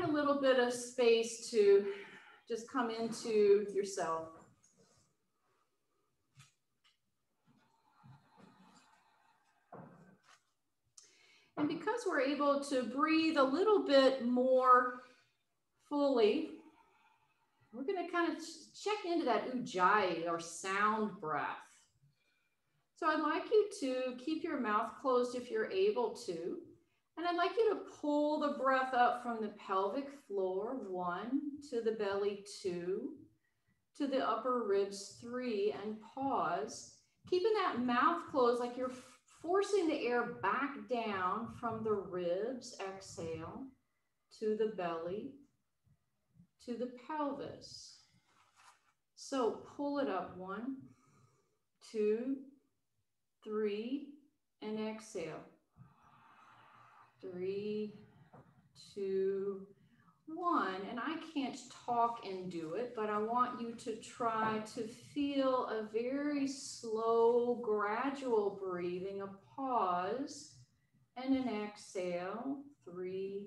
find a little bit of space to just come into yourself. And because we're able to breathe a little bit more fully, we're going to kind of check into that ujjayi or sound breath. So I'd like you to keep your mouth closed if you're able to. And I'd like you to pull the breath up from the pelvic floor, 1, to the belly, 2, to the upper ribs, 3, and pause. Keeping that mouth closed like you're forcing the air back down from the ribs, exhale, to the belly, to the pelvis. So pull it up, 1, 2, 3, and exhale. 3, 2, 1. And I can't talk and do it, but I want you to try to feel a very slow, gradual breathing, a pause, and an exhale. 3,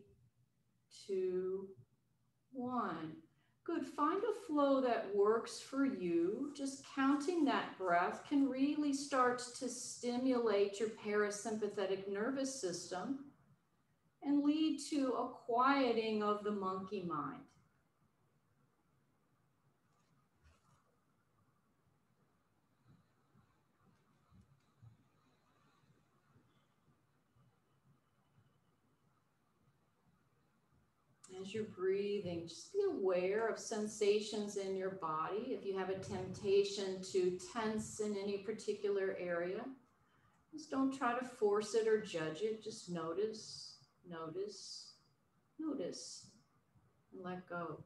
2, 1. Good. Find a flow that works for you. Just counting that breath can really start to stimulate your parasympathetic nervous system and lead to a quieting of the monkey mind. As you're breathing, just be aware of sensations in your body. If you have a temptation to tense in any particular area, just don't try to force it or judge it. Just notice, notice, notice, and let go.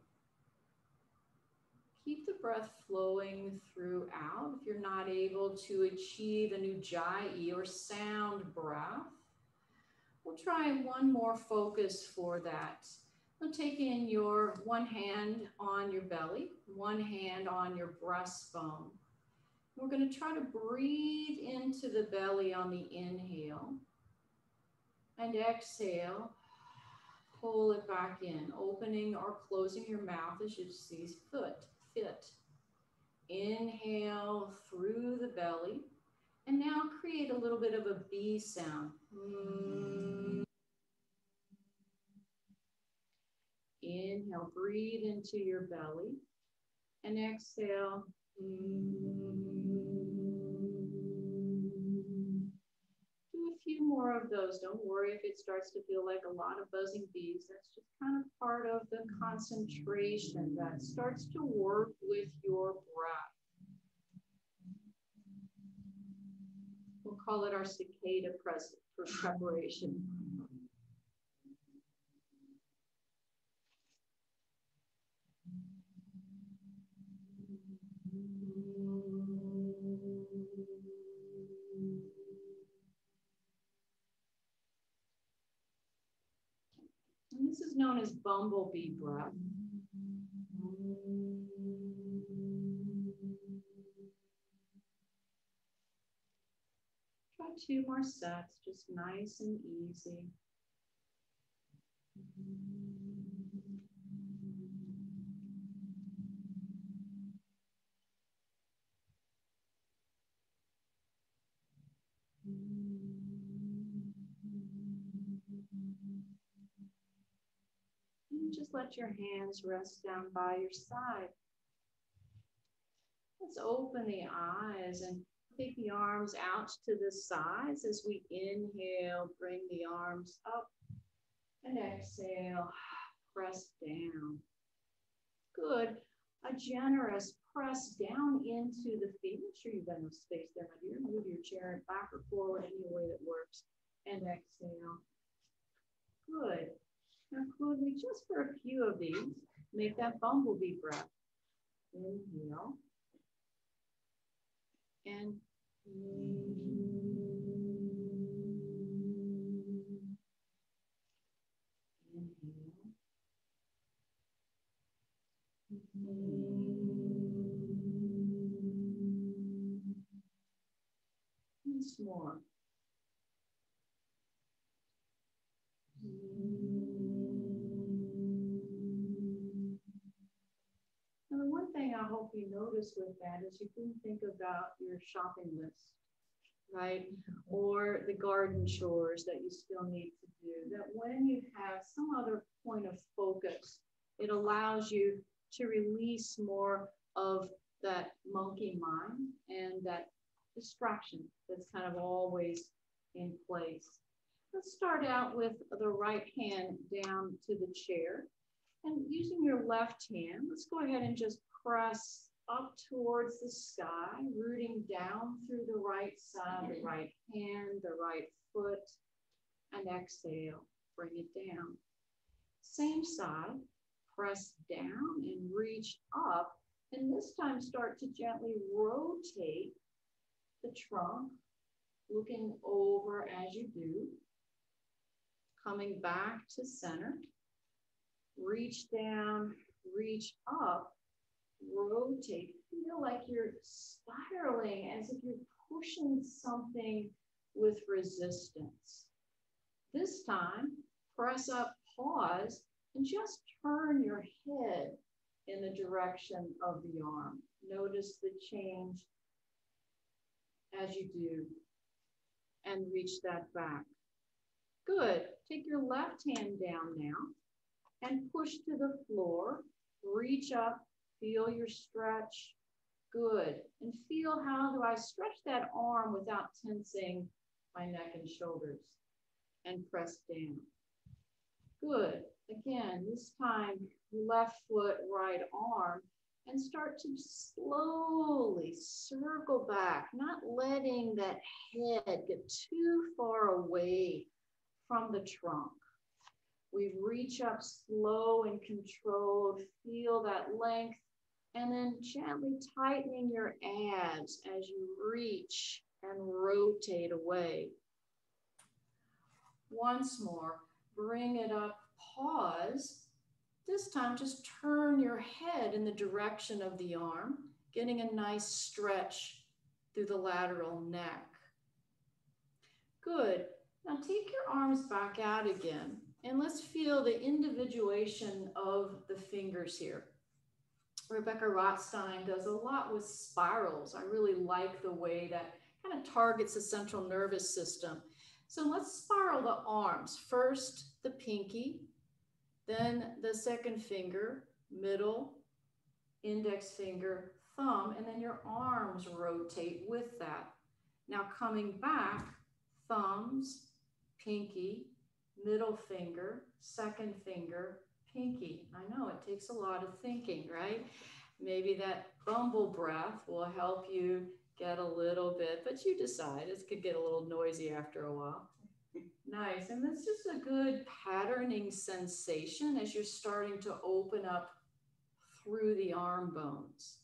Keep the breath flowing throughout. If you're not able to achieve an ujjayi or sound breath, we'll try one more focus for that. So take in your one hand on your belly, one hand on your breastbone. We're going to try to breathe into the belly on the inhale and exhale. Pull it back in, opening or closing your mouth as you see fit. Inhale through the belly, and now create a little bit of a B sound. Inhale, breathe into your belly, and exhale. Do a few more of those. Don't worry if it starts to feel like a lot of buzzing bees. That's just kind of part of the concentration that starts to work with your breath. We'll call it our cicada preparation. And this is known as bumblebee breath. Try 2 more sets, just nice and easy. And just let your hands rest down by your side. Let's open the eyes and take the arms out to the sides as we inhale, bring the arms up, and exhale, press down. Good. A generous press down into the feet. Make sure you've got enough space there, my dear. Move your chair back or forward any way that works. And exhale. Good. Now, could we just for a few of these make that bumblebee breath? Inhale. And once more. hope you notice with that is you can think about your shopping list, right? Or the garden chores that you still need to do, that when you have some other point of focus, it allows you to release more of that monkey mind and that distraction that's kind of always in place. Let's start out with the right hand down to the chair. And using your left hand, let's go ahead and just press up towards the sky, rooting down through the right side, the right hand, the right foot, and exhale, bring it down. Same side, press down and reach up, and this time start to gently rotate the trunk, looking over as you do, coming back to center, reach down, reach up, rotate. Feel like you're spiraling as if you're pushing something with resistance. This time, press up, pause, and just turn your head in the direction of the arm. Notice the change as you do, and reach that back. Good. Take your left hand down now and push to the floor. Reach up, feel your stretch. Good. And feel, how do I stretch that arm without tensing my neck and shoulders? And press down. Good. Again, this time, left foot, right arm, and start to slowly circle back, not letting that head get too far away from the trunk. We reach up slow and controlled, feel that length, and then gently tightening your abs as you reach and rotate away. Once more, bring it up, pause. This time, just turn your head in the direction of the arm, getting a nice stretch through the lateral neck. Good. Now take your arms back out again, and let's feel the individuation of the fingers here. Rebecca Rothstein does a lot with spirals. I really like the way that kind of targets the central nervous system. So let's spiral the arms. First, the pinky, then the second finger, middle, index finger, thumb, and then your arms rotate with that. Now coming back, thumbs, pinky, middle finger, second finger, pinky. I know it takes a lot of thinking, right? Maybe that bumble breath will help you get a little bit, but you decide. It could get a little noisy after a while. Nice, and that's just a good patterning sensation as you're starting to open up through the arm bones.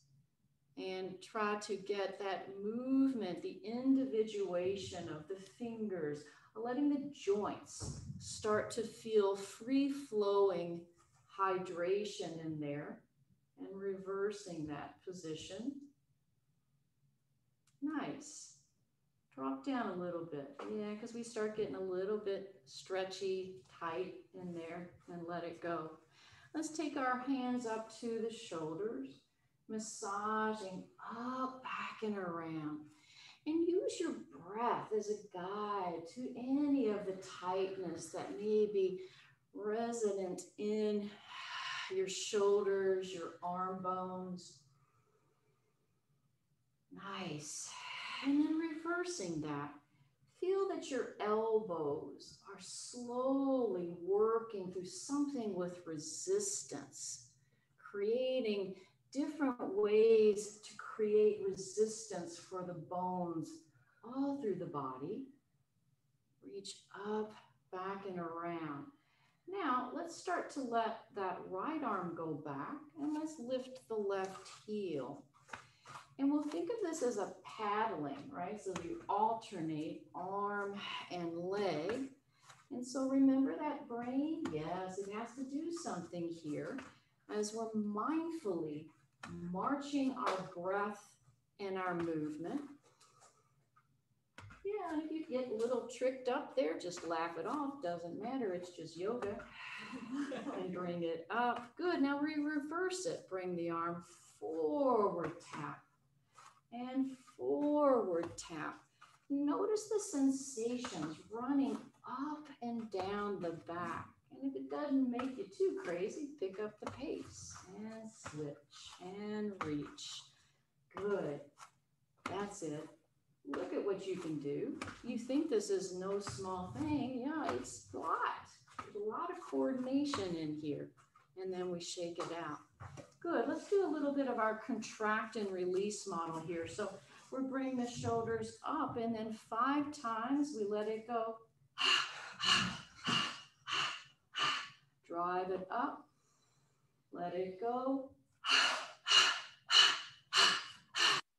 And try to get that movement, the individuation of the fingers, letting the joints start to feel free-flowing hydration in there, and reversing that position. Nice. Drop down a little bit. Yeah, because we start getting a little bit stretchy, tight in there, and let it go. Let's take our hands up to the shoulders, massaging up, back, and around. And use your breath as a guide to any of the tightness that may be resident in your shoulders, your arm bones. Nice. And then reversing that. Feel that your elbows are slowly working through something with resistance, creating different ways to create resistance for the bones all through the body. Reach up, back, and around. Now, let's start to let that right arm go back, and let's lift the left heel. And we'll think of this as a paddling, right? So you alternate arm and leg. And so remember that brain, yes, it has to do something here as we're mindfully marching our breath and our movement. Yeah, and if you get a little tricked up there, just laugh it off. Doesn't matter, it's just yoga. And bring it up. Good. Now we reverse it. Bring the arm forward, tap, and forward tap. Notice the sensations running up and down the back. And if it doesn't make you too crazy, pick up the pace and switch and reach. Good. That's it. Look at what you can do. You think this is no small thing. Yeah, it's a lot. There's a lot of coordination in here. And then we shake it out. Good. Let's do a little bit of our contract and release model here. So we're bringing the shoulders up, and then 5 times we let it go. Drive it up. Let it go.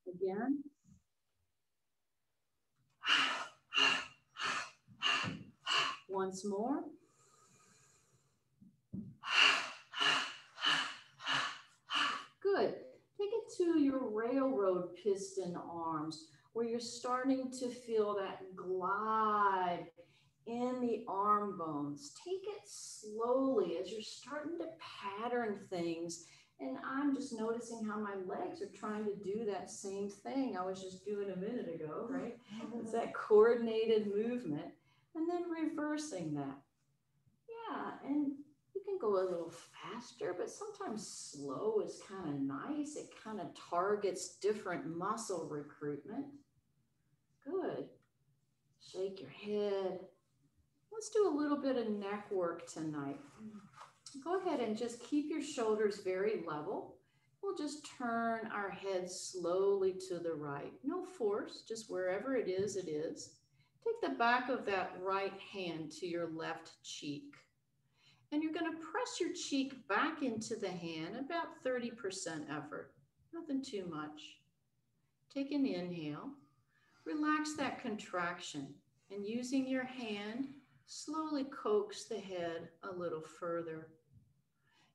Again. Once more. Good. Take it to your railroad piston arms, where you're starting to feel that glide in the arm bones. Take it slowly as you're starting to pattern things. And I'm just noticing how my legs are trying to do that same thing I was just doing a minute ago, right? It's that coordinated movement. And then reversing that. Yeah, and you can go a little faster, but sometimes slow is kind of nice. It kind of targets different muscle recruitment. Good. Shake your head. Let's do a little bit of neck work tonight. Go ahead and just keep your shoulders very level. We'll just turn our head slowly to the right. No force, just wherever it is, it is. Take the back of that right hand to your left cheek. And you're going to press your cheek back into the hand, about 30% effort, nothing too much. Take an inhale, relax that contraction, and using your hand, slowly coax the head a little further.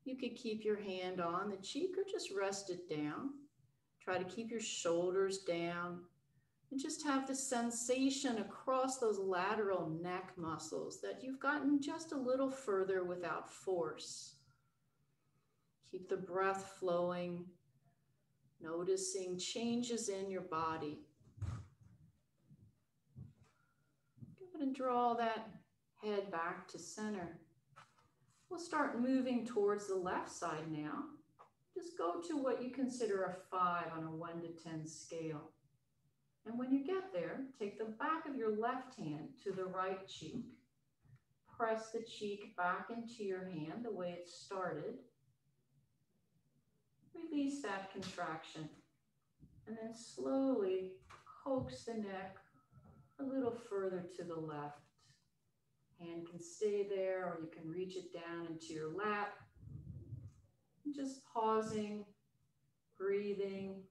You could keep your hand on the cheek or just rest it down. Try to keep your shoulders down and just have the sensation across those lateral neck muscles that you've gotten just a little further without force. Keep the breath flowing, noticing changes in your body. Go ahead and draw that head back to center. We'll start moving towards the left side now. Just go to what you consider a 5 on a 1 to 10 scale. And when you get there, take the back of your left hand to the right cheek. Press the cheek back into your hand the way it started. Release that contraction. And then slowly coax the neck a little further to the left. Hand can stay there, or you can reach it down into your lap. And just pausing, breathing,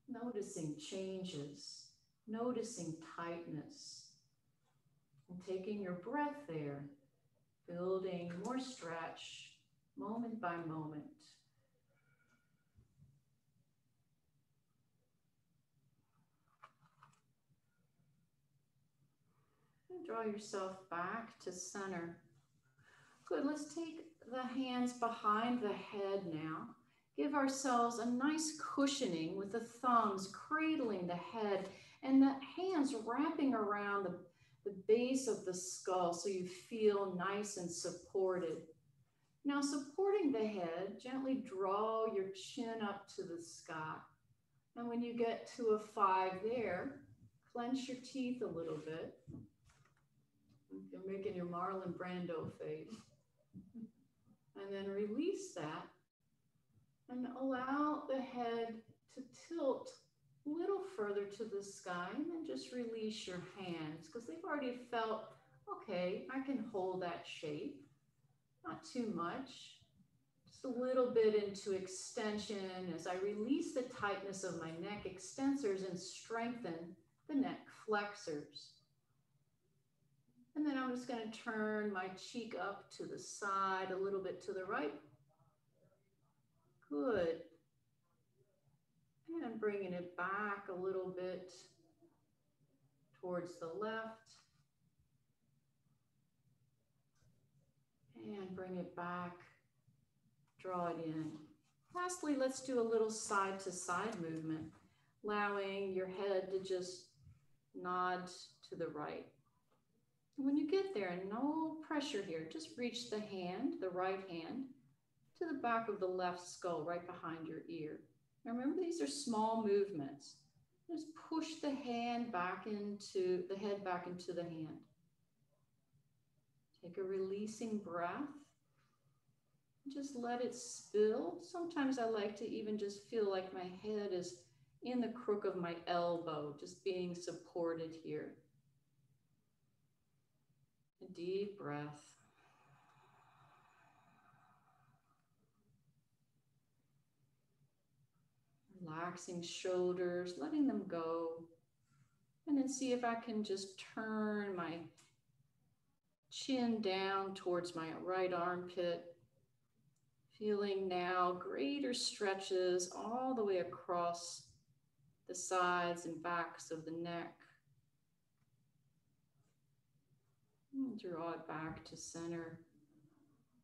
noticing changes, noticing tightness, and taking your breath there, building more stretch, moment by moment. And draw yourself back to center. Good, let's take the hands behind the head now. Give ourselves a nice cushioning with the thumbs cradling the head and the hands wrapping around the base of the skull so you feel nice and supported. Now, supporting the head, gently draw your chin up to the sky. And when you get to a 5 there, clench your teeth a little bit. You're making your Marlon Brando face. And then release that. And allow the head to tilt a little further to the sky, and then just release your hands because they've already felt, okay, I can hold that shape. Not too much. Just a little bit into extension as I release the tightness of my neck extensors and strengthen the neck flexors. And then I'm just going to turn my cheek up to the side, a little bit to the right. Good. And bringing it back a little bit towards the left. bring it back, draw it in. Lastly, let's do a little side to side movement, allowing your head to just nod to the right. When you get there, no pressure here, just reach the hand, the right hand, to the back of the left skull, right behind your ear. Now remember, these are small movements. Just push the hand back into, the head back into the hand. Take a releasing breath. Just let it spill. Sometimes I like to even just feel like my head is in the crook of my elbow, just being supported here. A deep breath. Relaxing shoulders, letting them go. And then see if I can just turn my chin down towards my right armpit. Feeling now greater stretches all the way across the sides and backs of the neck. And draw it back to center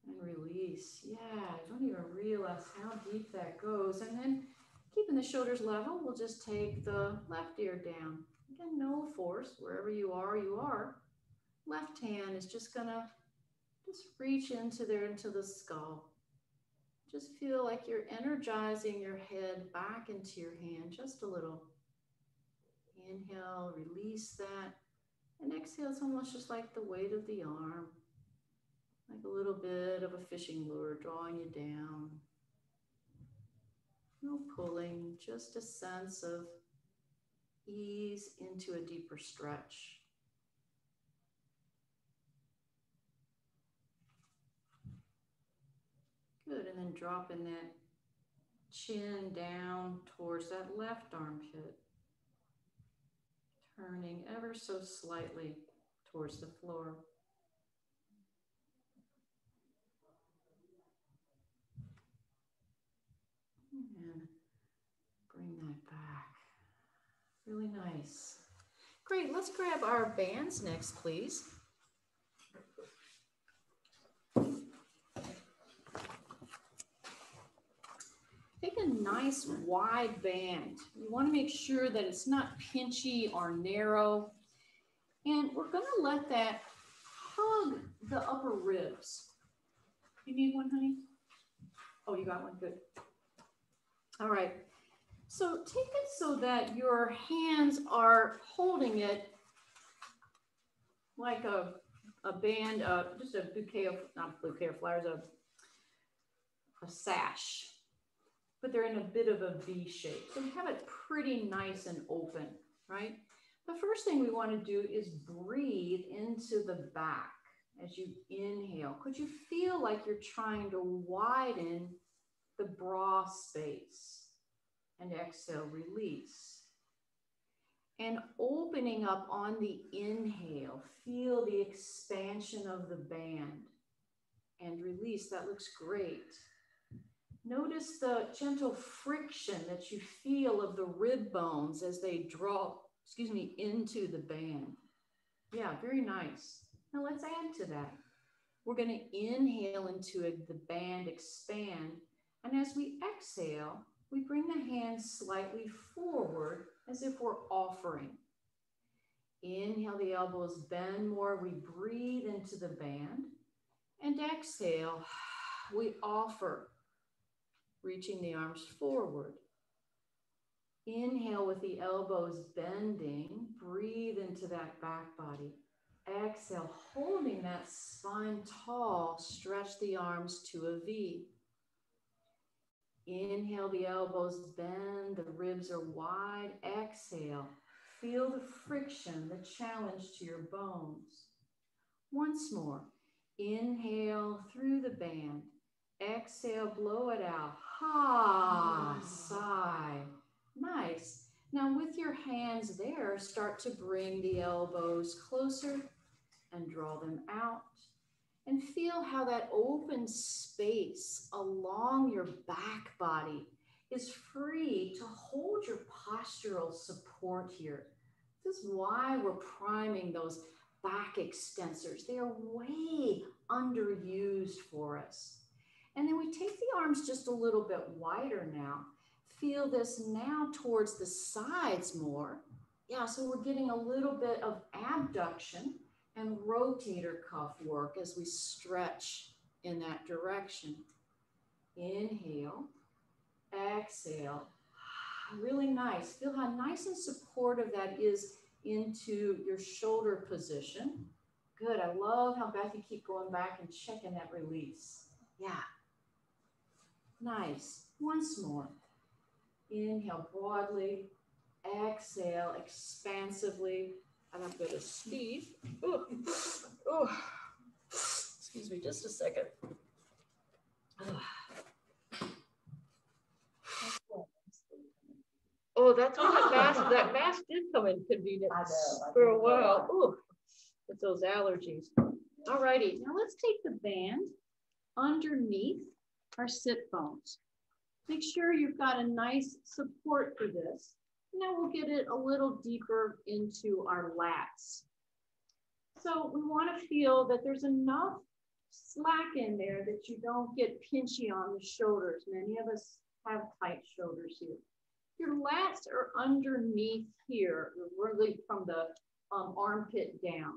and release. Yeah, I don't even realize how deep that goes. And then keeping the shoulders level, we'll just take the left ear down. Again, no force, wherever you are, you are. Left hand is just gonna reach into there, into the skull. Just feel like you're energizing your head back into your hand just a little. Inhale, release that. And exhale, it's almost just like the weight of the arm. Like a little bit of a fishing lure drawing you down. No pulling, just a sense of ease into a deeper stretch. Good, and then dropping that chin down towards that left armpit. Turning ever so slightly towards the floor. And bring that back. Really nice. Great, let's grab our bands next, please. Take a nice wide band. You want to make sure that it's not pinchy or narrow. And we're going to let that hug the upper ribs. You need one, honey? Oh, you got one, good. All right. So take it so that your hands are holding it like a band, just a bouquet of, not a bouquet of flowers, a sash. But they're in a bit of a V shape. So have it pretty nice and open, right? The first thing we want to do is breathe into the back as you inhale. Could you feel like you're trying to widen the bra space? And exhale, release. And opening up on the inhale, feel the expansion of the band. And release, that looks great. Notice the gentle friction that you feel of the rib bones as they draw, into the band. Yeah, very nice. Now let's add to that. We're going to inhale into it, the band expand. And as we exhale, we bring the hands slightly forward as if we're offering. Inhale, the elbows bend more. We breathe into the band. And exhale, we offer. Reaching the arms forward. Inhale with the elbows bending, breathe into that back body. Exhale, holding that spine tall, stretch the arms to a V. Inhale, the elbows bend, the ribs are wide. Exhale, feel the friction, the challenge to your bones. Once more, inhale through the band. Exhale, blow it out. Ha, sigh. Nice. Now with your hands there, start to bring the elbows closer and draw them out. And feel how that open space along your back body is free to hold your postural support here. This is why we're priming those back extensors. They are way underused for us. And then we take the arms just a little bit wider now. Feel this now towards the sides more. Yeah, so we're getting a little bit of abduction and rotator cuff work as we stretch in that direction. Inhale, exhale. Really nice. Feel how nice and supportive that is into your shoulder position. Good. I love how, Beth, you keep going back and checking that release. Yeah. Nice. Once more. Inhale broadly. Exhale expansively. I have a bit of speed. Oh, oh. Excuse me just a second. Oh, that's what that mask did come inconvenient for a while. Oh, with those allergies. All righty, now let's take the band underneath our sit bones. Make sure you've got a nice support for this. Now we'll get it a little deeper into our lats. So we want to feel that there's enough slack in there that you don't get pinchy on the shoulders. Many of us have tight shoulders here. Your lats are underneath here, really from the armpit down.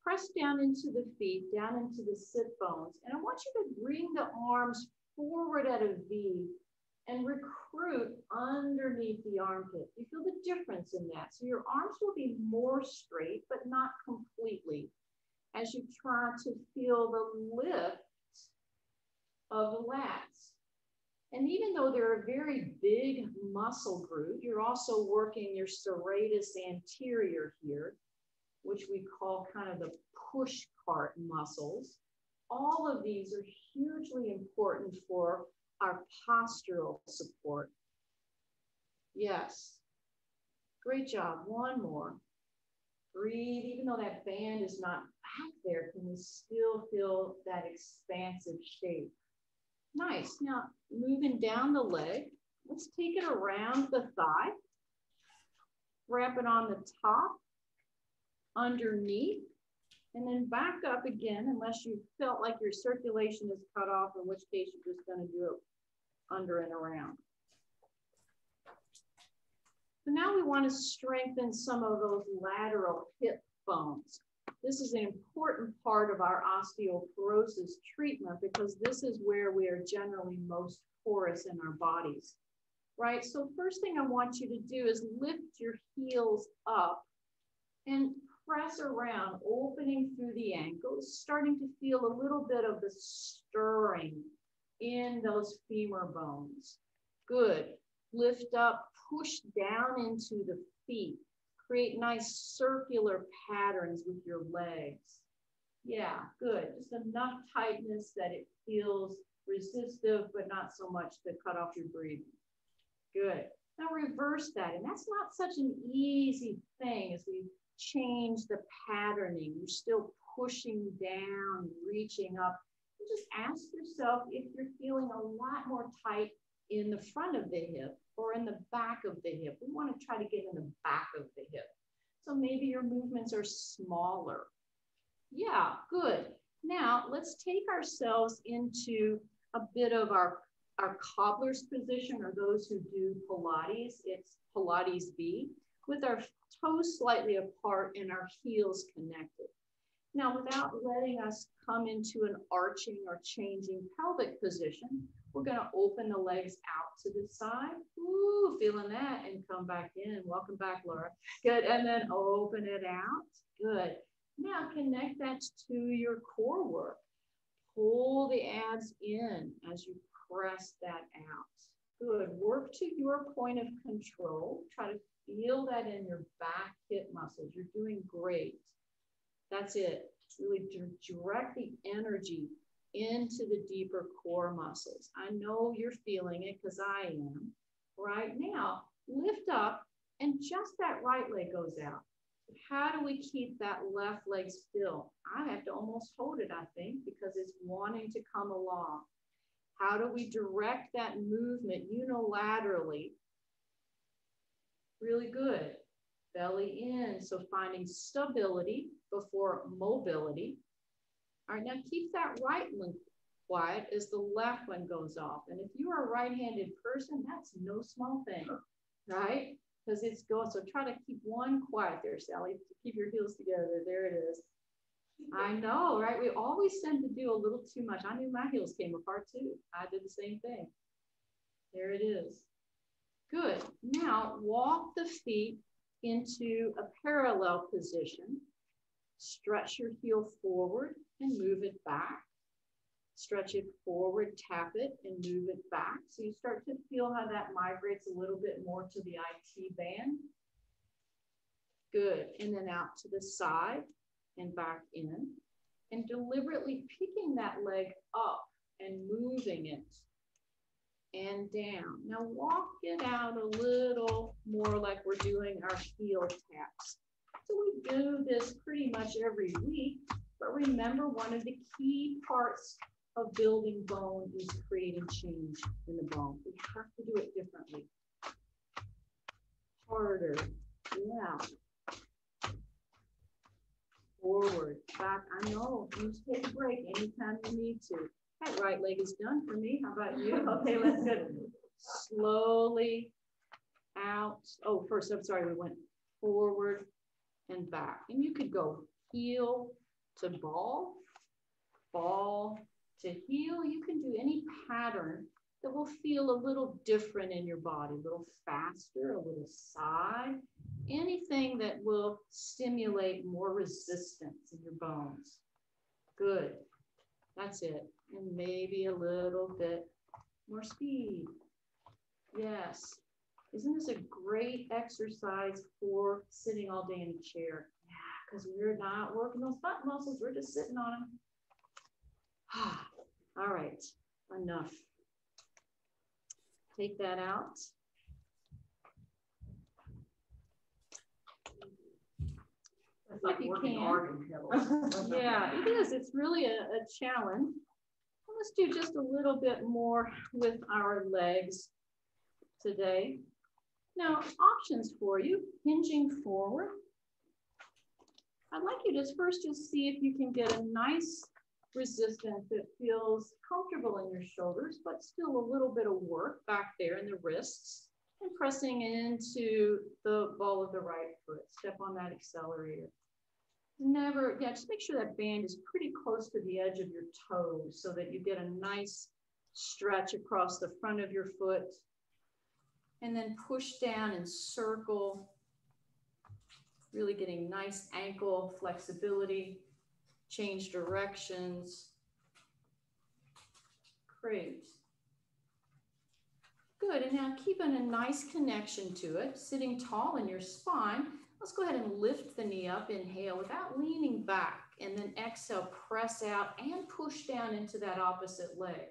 Press down into the feet, down into the sit bones. And I want you to bring the arms forward at a V and recruit underneath the armpit. You feel the difference in that. So your arms will be more straight, but not completely, as you try to feel the lift of the lats. And even though they're a very big muscle group, you're also working your serratus anterior here, which we call kind of the push cart muscles. All of these are hugely important for our postural support. Yes. Great job. One more. Breathe. Even though that band is not back there, can we still feel that expansive shape? Nice. Now, moving down the leg, let's take it around the thigh. Wrap it on the top, underneath, and then back up again, unless you felt like your circulation is cut off, in which case you're just going to do it under and around. So now we want to strengthen some of those lateral hip bones. This is an important part of our osteoporosis treatment because this is where we are generally most porous in our bodies, right? So first thing I want you to do is lift your heels up and press around, opening through the ankles, starting to feel a little bit of the stirring in those femur bones. Good. Lift up, push down into the feet. Create nice circular patterns with your legs. Yeah, good. Just enough tightness that it feels resistive, but not so much to cut off your breathing. Good. Now reverse that. And that's not such an easy thing as we change the patterning. You're still pushing down, reaching up. And just ask yourself if you're feeling a lot more tight in the front of the hip or in the back of the hip. We want to try to get in the back of the hip. So maybe your movements are smaller. Yeah, good. Now let's take ourselves into a bit of our cobbler's position, or those who do Pilates. It's Pilates B, with our toes slightly apart and our heels connected. Now, without letting us come into an arching or changing pelvic position, we're going to open the legs out to the side. Ooh, feeling that, and come back in. Welcome back, Laura. Good. And then open it out. Good. Now connect that to your core work. Pull the abs in as you press that out. Good. Work to your point of control. Try to feel that in your back hip muscles. You're doing great. That's it. Really direct the energy into the deeper core muscles. I know you're feeling it because I am. Right now, lift up and just that right leg goes out. How do we keep that left leg still? I have to almost hold it, I think, because it's wanting to come along. How do we direct that movement unilaterally? Really good. Belly in, so finding stability before mobility. All right, now keep that right one quiet as the left one goes off. And if you are a right-handed person, that's no small thing, right? Because it's going, so try to keep one quiet there, Sally. Keep your heels together. There it is. I know, right? We always tend to do a little too much. I knew my heels came apart too. I did the same thing. There it is. Good. Now walk the feet into a parallel position. Stretch your heel forward and move it back. Stretch it forward, tap it, and move it back. So you start to feel how that migrates a little bit more to the IT band. Good. And then out to the side and back in. And deliberately picking that leg up and moving it and down. Now walk it out a little more like we're doing our heel taps. So we do this pretty much every week, but remember, one of the key parts of building bone is creating change in the bone. We have to do it differently. Harder, yeah. Forward, back, I know, you just take a break anytime you need to. That right leg is done for me, how about you? Okay, let's go. Slowly out. Oh, first, I'm sorry, we went forward and back. And you could go heel to ball, ball to heel. You can do any pattern that will feel a little different in your body, a little faster, a little side, anything that will stimulate more resistance in your bones. Good. That's it. And maybe a little bit more speed. Yes. Isn't this a great exercise for sitting all day in a chair? Yeah, because we're not working those butt muscles. We're just sitting on them. All right, enough. Take that out. It's like you can. Yeah, it is. It's really a challenge. Let's do just a little bit more with our legs today. Now, options for you, hinging forward. I'd like you to first just see if you can get a nice resistance that feels comfortable in your shoulders, but still a little bit of work back there in the wrists, and pressing into the ball of the right foot. Step on that accelerator. Never, yeah, just make sure that band is pretty close to the edge of your toes so that you get a nice stretch across the front of your foot. And then push down and circle, really getting nice ankle flexibility, change directions. Great. Good, and now keeping a nice connection to it, sitting tall in your spine. Let's go ahead and lift the knee up, inhale without leaning back, and then exhale, press out and push down into that opposite leg.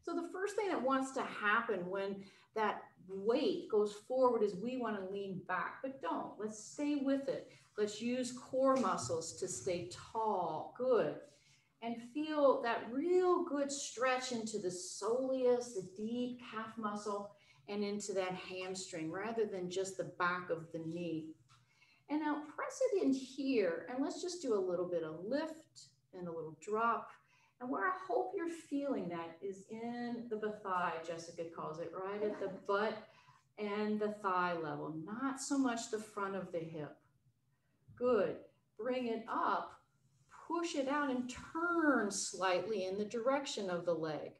So the first thing that wants to happen when that weight goes forward is we want to lean back, but don't. Let's stay with it. Let's use core muscles to stay tall. Good. And feel that real good stretch into the soleus, the deep calf muscle, and into that hamstring rather than just the back of the knee. And now press it in here, and let's just do a little bit of lift and a little drop. And where I hope you're feeling that is in the thigh, Jessica calls it, right at the butt and the thigh level, not so much the front of the hip. Good. Bring it up, push it out, and turn slightly in the direction of the leg.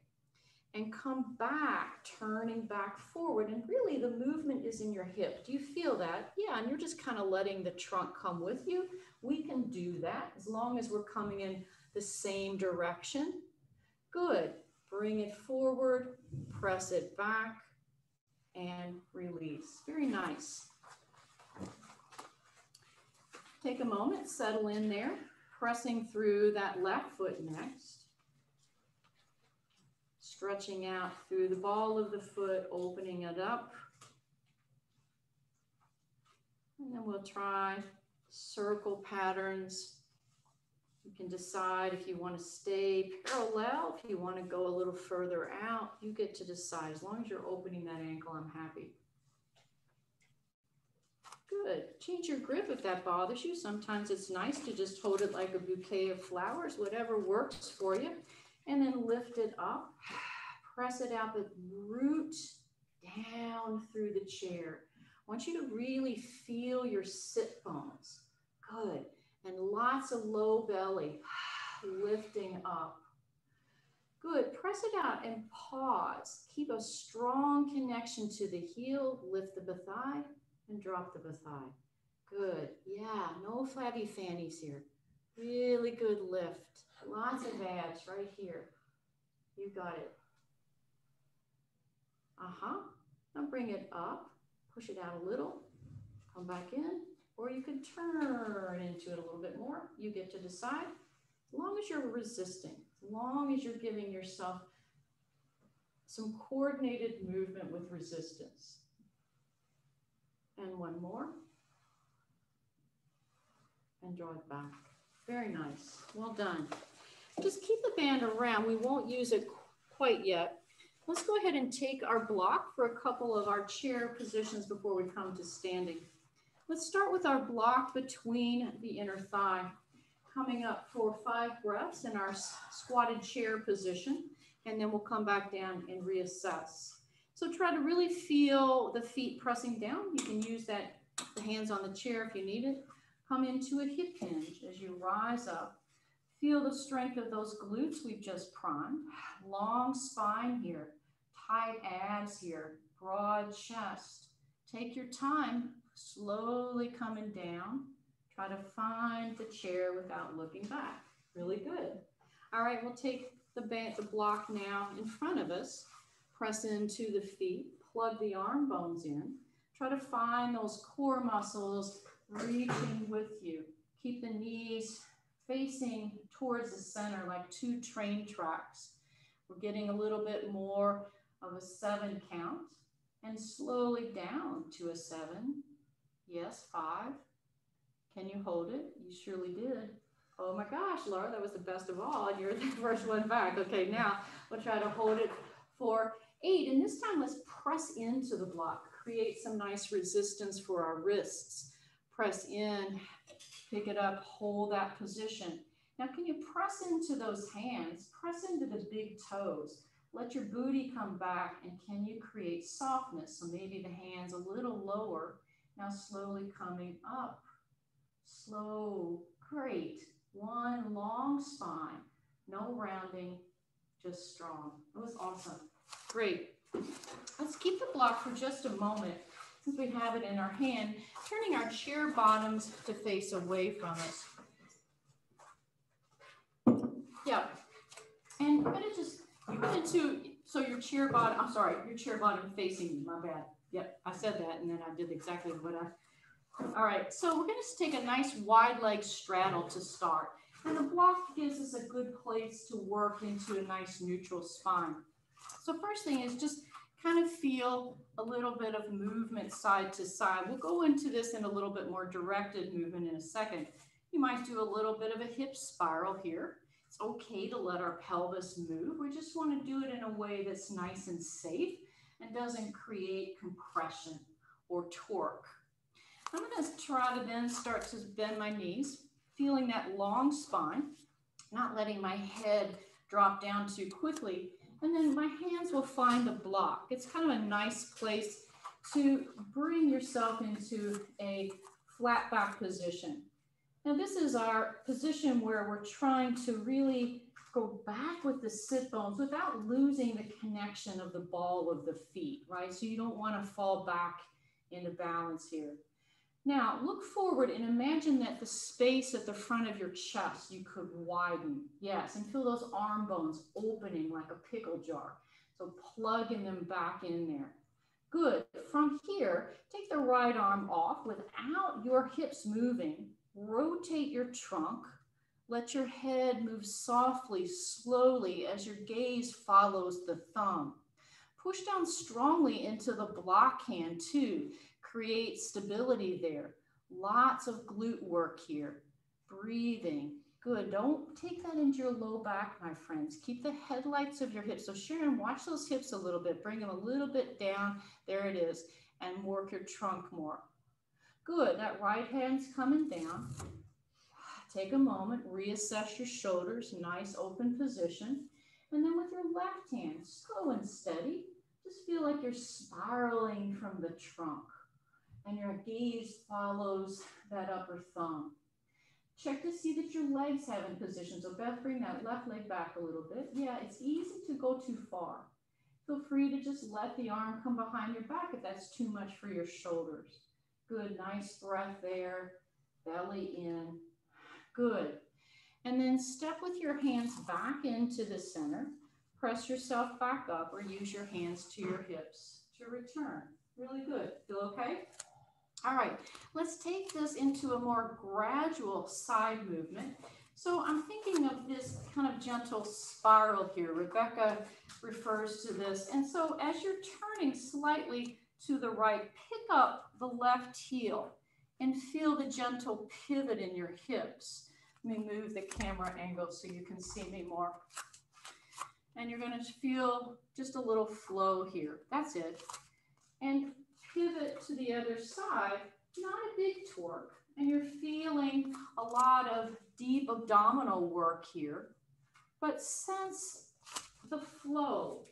And come back, turning back forward. And really the movement is in your hip. Do you feel that? Yeah, and you're just kind of letting the trunk come with you. We can do that as long as we're coming in the same direction. Good. Bring it forward, press it back, and release. Very nice. Take a moment, settle in there, pressing through that left foot next. Stretching out through the ball of the foot, opening it up. And then we'll try circle patterns. You can decide if you want to stay parallel, if you want to go a little further out. You get to decide. As long as you're opening that ankle, I'm happy. Good. Change your grip if that bothers you. Sometimes it's nice to just hold it like a bouquet of flowers, whatever works for you. And then lift it up. Press it out, but root down through the chair. I want you to really feel your sit bones. Good. And lots of low belly, lifting up. Good. Press it out and pause. Keep a strong connection to the heel. Lift the thigh and drop the thigh. Good. Yeah, no flabby fannies here. Really good lift. Lots of abs right here. You got it. Now bring it up. Push it out a little. Come back in. Or you can turn into it a little bit more. You get to decide. As long as you're resisting, as long as you're giving yourself some coordinated movement with resistance. And one more. And draw it back. Very nice. Well done. Just keep the band around. We won't use it quite yet. Let's go ahead and take our block for a couple of our chair positions before we come to standing. Let's start with our block between the inner thigh. Coming up for 5 breaths in our squatted chair position, and then we'll come back down and reassess. So try to really feel the feet pressing down. You can use the hands on the chair if you need it. Come into a hip hinge as you rise up. Feel the strength of those glutes we've just primed. Long spine here, tight abs here, broad chest. Take your time, slowly coming down. Try to find the chair without looking back. Really good. All right, we'll take the block now in front of us. Press into the feet, plug the arm bones in. Try to find those core muscles reaching with you. Keep the knees facing towards the center like 2 train tracks. We're getting a little bit more of a 7 count and slowly down to a 7. Yes, 5. Can you hold it? You surely did. Oh my gosh, Laura, that was the best of all. And you're the first one back. Okay, now we'll try to hold it for 8. And this time, let's press into the block. Create some nice resistance for our wrists. Press in, pick it up, hold that position. Now, can you press into those hands? Press into the big toes. Let your booty come back. And can you create softness? So maybe the hands a little lower. Now slowly coming up. Slow, great. 1 long spine, no rounding, just strong. It was awesome. Great. Let's keep the block for just a moment since we have it in our hand, turning our chair bottoms to face away from us. Yeah. And I'm going to just put into, so your chair bottom, your chair bottom facing you, my bad. Yep, I said that and then I did exactly what all right, so we're going to take a nice wide leg straddle to start. And the block gives us a good place to work into a nice neutral spine. So first thing is just kind of feel a little bit of movement side to side. We'll go into this in a little bit more directed movement in a second. You might do a little bit of a hip spiral here. It's okay to let our pelvis move. We just want to do it in a way that's nice and safe and doesn't create compression or torque. I'm going to try to then start to bend my knees, feeling that long spine, not letting my head drop down too quickly. And then my hands will find the block. It's kind of a nice place to bring yourself into a flat back position. Now this is our position where we're trying to really go back with the sit bones without losing the connection of the ball of the feet, right? So you don't want to fall back into balance here. Now, look forward and imagine that the space at the front of your chest you could widen. Yes, and feel those arm bones opening like a pickle jar. So plugging them back in there. Good. From here, take the right arm off without your hips moving. Rotate your trunk. Let your head move softly, slowly as your gaze follows the thumb. Push down strongly into the block hand too. Create stability there. Lots of glute work here. Breathing. Good. Don't take that into your low back, my friends. Keep the headlights of your hips. So Sharon, watch those hips a little bit. Bring them a little bit down. There it is. And work your trunk more. Good, that right hand's coming down. Take a moment, reassess your shoulders, nice open position. And then with your left hand, slow and steady, just feel like you're spiraling from the trunk and your gaze follows that upper thumb. Check to see that your legs have in position. So Beth, bring that left leg back a little bit. Yeah, it's easy to go too far. Feel free to just let the arm come behind your back if that's too much for your shoulders. Good, nice breath there, belly in. Good. And then step with your hands back into the center. Press yourself back up or use your hands to your hips to return. Really good. Feel okay? All right, let's take this into a more gradual side movement. So I'm thinking of this kind of gentle spiral here. Rebecca refers to this. And so as you're turning slightly to the right, pick up the left heel and feel the gentle pivot in your hips. Let me move the camera angle so you can see me more. And you're going to feel just a little flow here. That's it. And pivot to the other side, not a big torque. And you're feeling a lot of deep abdominal work here. But sense the flow.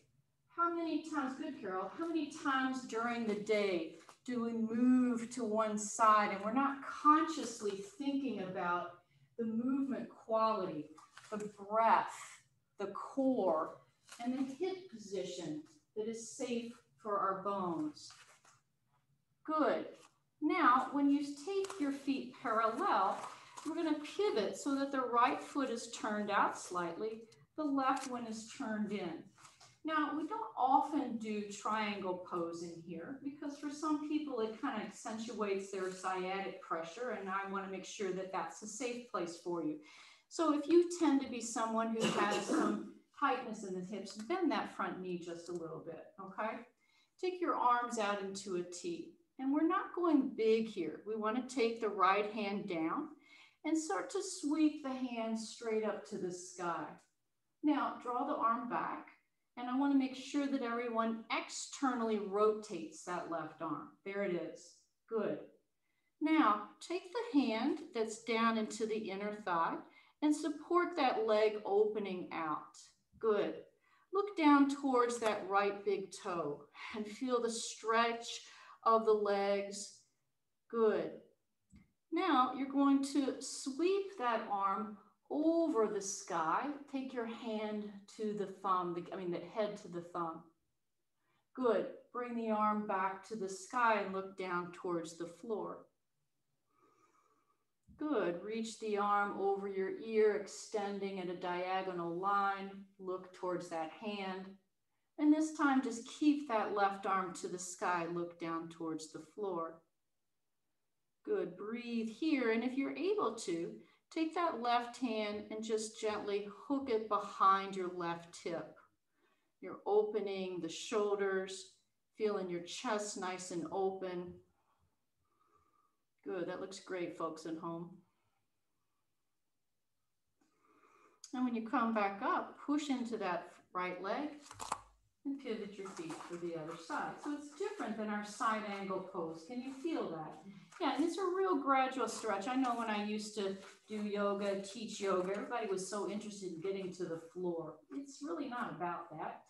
How many times, good Carol, how many times during the day do we move to one side and we're not consciously thinking about the movement quality, the breath, the core, and the hip position that is safe for our bones. Good. Now, when you take your feet parallel, we're going to pivot so that the right foot is turned out slightly, the left one is turned in. Now, we don't often do triangle pose in here because for some people it kind of accentuates their sciatic pressure, and I want to make sure that that's a safe place for you. So if you tend to be someone who has some tightness in the hips, bend that front knee just a little bit, okay? Take your arms out into a T. And we're not going big here. We want to take the right hand down and start to sweep the hand straight up to the sky. Now, draw the arm back. And I want to make sure that everyone externally rotates that left arm. There it is. Good. Now, take the hand that's down into the inner thigh and support that leg opening out. Good. Look down towards that right big toe and feel the stretch of the legs. Good. Now, you're going to sweep that arm over the sky. Take your hand to the thumb, the head to the thumb. Good. Bring the arm back to the sky and look down towards the floor. Good. Reach the arm over your ear, extending at a diagonal line. Look towards that hand. And this time, just keep that left arm to the sky. Look down towards the floor. Good. Breathe here. And if you're able to, take that left hand and just gently hook it behind your left hip. You're opening the shoulders, feeling your chest nice and open. Good, that looks great, folks at home. And when you come back up, push into that right leg and pivot your feet to the other side. So it's different than our side angle pose. Can you feel that? Yeah, and it's a real gradual stretch. I know when I used to do yoga, teach yoga, everybody was so interested in getting to the floor. It's really not about that.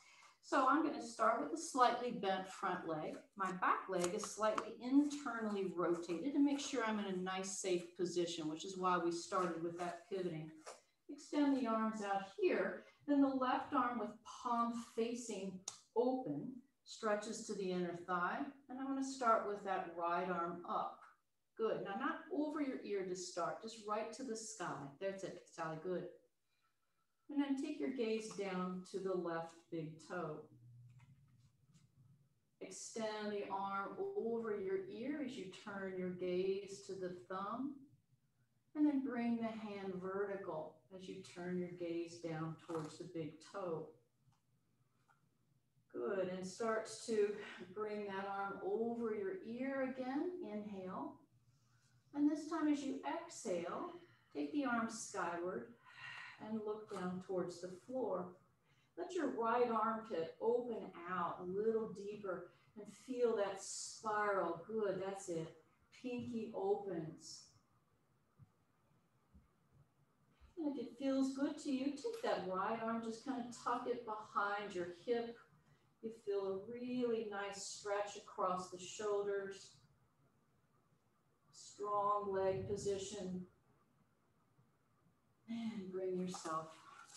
So I'm going to start with a slightly bent front leg. My back leg is slightly internally rotated to make sure I'm in a nice, safe position, which is why we started with that pivoting. Extend the arms out here. Then the left arm with palm facing open stretches to the inner thigh. And I'm going to start with that right arm up. Good. Now, not over your ear to start, just right to the sky. That's it, Sally. Good. And then take your gaze down to the left big toe. Extend the arm over your ear as you turn your gaze to the thumb. And then bring the hand vertical as you turn your gaze down towards the big toe. Good. And starts to bring that arm over your ear again. Inhale. And this time as you exhale, take the arm skyward and look down towards the floor. Let your right armpit open out a little deeper and feel that spiral. Good, that's it. pinky opens. And if it feels good to you, take that right arm, just kind of tuck it behind your hip. You feel a really nice stretch across the shoulders. Strong leg position. And bring yourself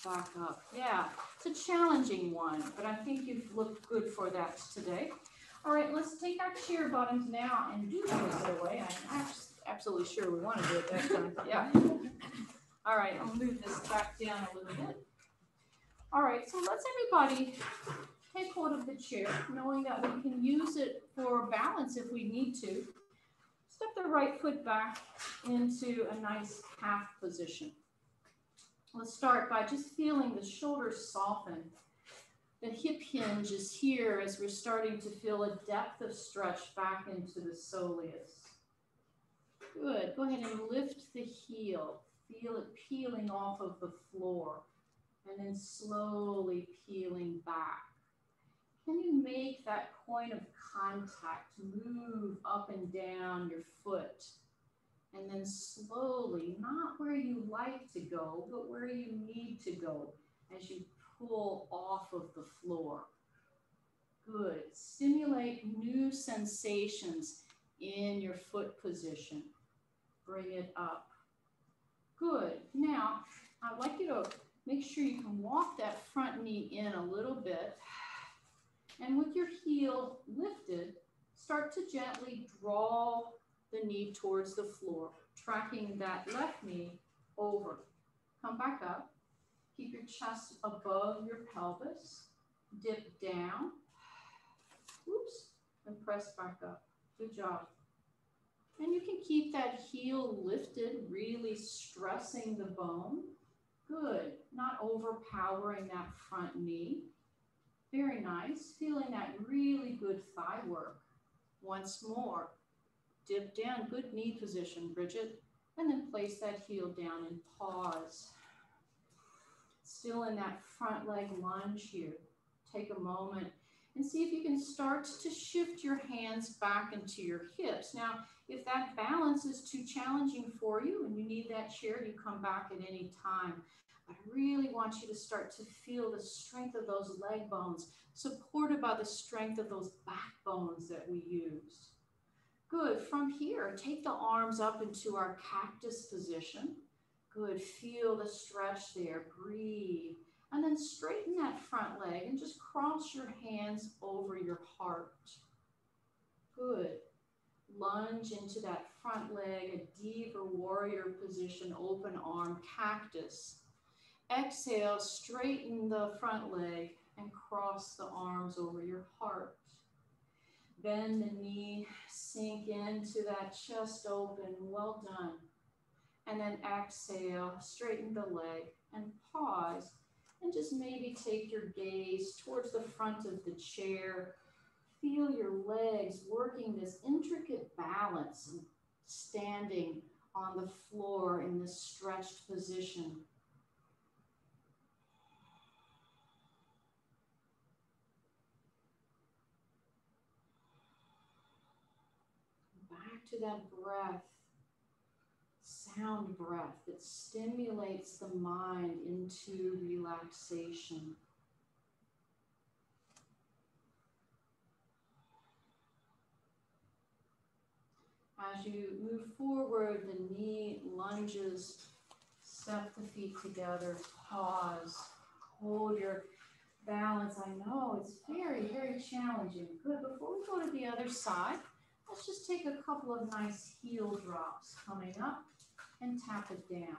back up. Yeah, it's a challenging one, but I think you've looked good for that today. All right, let's take our chair bottoms now and do this the way. I'm absolutely sure we want to do it that time. Yeah. All right, I'll move this back down a little bit. All right, so let's everybody take hold of the chair, knowing that we can use it for balance if we need to. Step the right foot back into a nice half position. Let's start by just feeling the shoulders soften. The hip hinge is here as we're starting to feel a depth of stretch back into the soleus. Good. Go ahead and lift the heel. Feel it peeling off of the floor and then slowly peeling back. Can you make that point of contact move up and down your foot? And then slowly, not where you like to go, but where you need to go as you pull off of the floor. Good. Stimulate new sensations in your foot position. Bring it up. Good. Now, I'd like you to make sure you can walk that front knee in a little bit. And with your heel lifted, start to gently draw the knee towards the floor, tracking that left knee over. Come back up. Keep your chest above your pelvis. Dip down. Oops. And press back up. Good job. And you can keep that heel lifted, really stressing the bone. Good. Not overpowering that front knee. Very nice. Feeling that really good thigh work. Once more. Dip down, good knee position, Bridget, and then place that heel down and pause. Still in that front leg lunge here. Take a moment and see if you can start to shift your hands back into your hips. Now, if that balance is too challenging for you and you need that chair, you come back at any time. I really want you to start to feel the strength of those leg bones, supported by the strength of those back bones that we use. Good. From here, take the arms up into our cactus position. Good. Feel the stretch there. Breathe. And then straighten that front leg and just cross your hands over your heart. Good. Lunge into that front leg, a diva warrior position, open arm cactus. Exhale, straighten the front leg and cross the arms over your heart. Bend the knee, sink into that chest open, well done. And then exhale, straighten the leg and pause. And just maybe take your gaze towards the front of the chair. Feel your legs working this intricate balance and standing on the floor in this stretched position. Back to that breath, sound breath that stimulates the mind into relaxation. As you move forward, the knee lunges, step the feet together, pause, hold your balance. I know it's very, very challenging. Good. Before we go to the other side, let's just take a couple of nice heel drops coming up and tap it down,